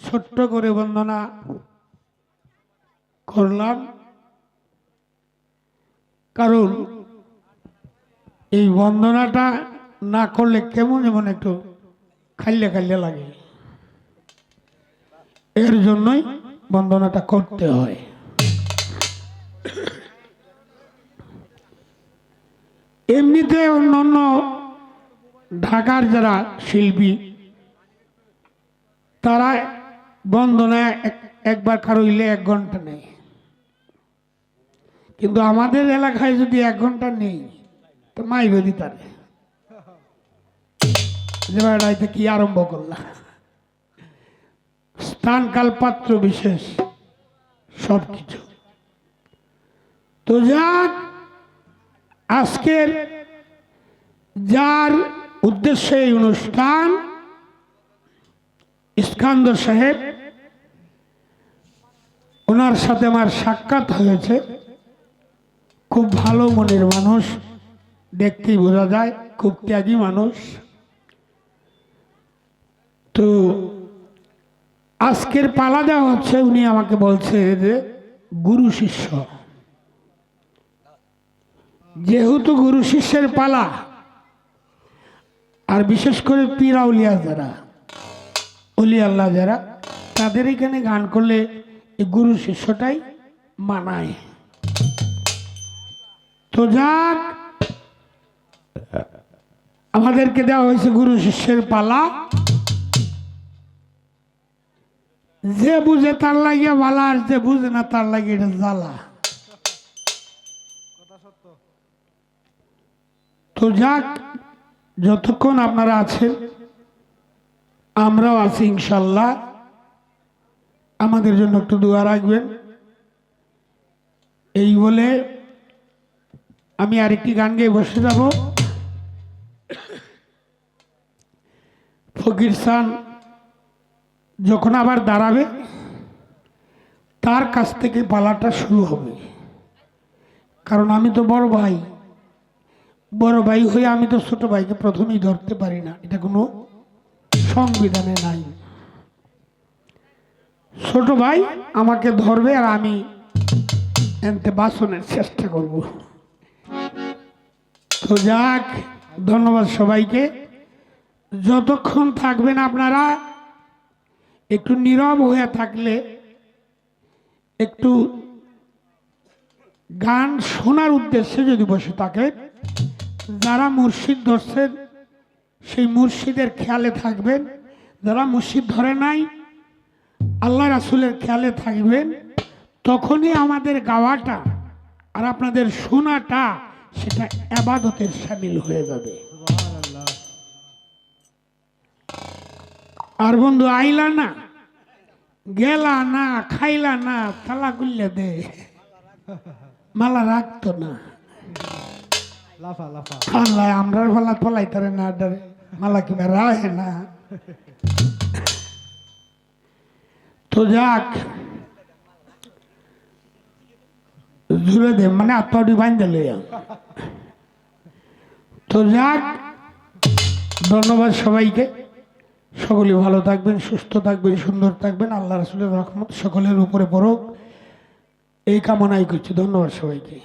ছোট্ট করে বন্দনা করলাম, কারণ এই বন্দনাটা না করলে কেমন যেমন একটু খাইলে খাইলে লাগে, এর জন্যই বন্দনাটা করতে হয়। এমনিতে অন্যান্য ঢাকার যারা শিল্পী তারা বন্দনা একবার কারইলে 1 ঘন্টা নেই, কিন্তু আমাদের এলাকায় যদি 1 ঘন্টা নেই তো মাইবেদি তারে যে ভাইটা কি আরম্ভ করলা। স্থান কাল পাত্র বিশেষ সবকিছু। তো যাক, আজকের যার উদ্দেশ্যে এই অনুষ্ঠান, ইস্কান্দর সাহেব, ওনার সাথে আমার সাক্ষাৎ হয়েছে। খুব ভালো মনের মানুষ, দেখতেই বোঝা যায়, খুব ত্যাগী মানুষ। তো আজকের পালা দেওয়া হচ্ছে, উনি আমাকে বলছে যে গুরু শিষ্য, যেহেতু গুরু শিষ্যের পালা, আর বিশেষ করে পীর আউলিয়া যারা, অলি আল্লাহ যারা, তাদের এখানে গান করলে এই গুরু শিষ্যটাই মানায়। তো যাক, আমাদেরকে দেওয়া হয়েছে গুরু শিষ্যের পালা। যে বুঝে তার লাগিয়ে ভালা, আর যে বুঝে না তার লাগে এটা জ্বালা। তো যাক, যতক্ষণ আপনারা আছেন আমরাও আছি ইনশাল্লাহ। আমাদের জন্য একটু দোয়া রাখবেন। এই বলে আমি আরেকটি গান গেয়ে বসে যাব। ফকির সান যখন আবার দাঁড়াবে, তার কাছ থেকে পালাটা শুরু হবে। কারণ আমি তো বড় ভাই, বড় ভাই হয়ে আমি তো ছোট ভাইকে প্রথমেই ধরতে পারি না, এটা কোনো সংবিধানে নাই। ছোট ভাই আমাকে ধরবে আর আমি এনতে বাসনের চেষ্টা করব। তো যাক, ধন্যবাদ সবাইকে। যতক্ষণ থাকবেন আপনারা একটু নীরব হয়ে থাকলে, একটু গান শোনার উদ্দেশ্যে যদি বসে থাকে, যারা মুর্শিদ ধরছেন সেই মুর্শিদের খেয়ালে থাকবেন, যারা মুর্শিদ ধরে নাই আল্লাহ রাসূলের খেয়ালে থাকবেন। তখনই আমাদের গাওয়াটা আর আপনাদের শোনাটা সেটা ইবাদতের শামিল হয়ে যাবে। আর বন্ধু আইলা না, গেলা না, খাইলা না, তালা গুল্লে দে, মালা রাখতো না, আমরা ফলা ফলাই তারে না, মালা কিনা রাহে না। তো যাক, জুড়ে দে মানে আত্মাটি বাঁধে লইয়া। তো যাক, ধন্যবাদ সবাইকে। সকলে ভালো থাকবেন, সুস্থ থাকবেন, সুন্দর থাকবেন, আল্লাহ রাসূলের রহমত সকলের উপরে পড়ুক, এই কামনাই করছি। ধন্যবাদ সবাইকে।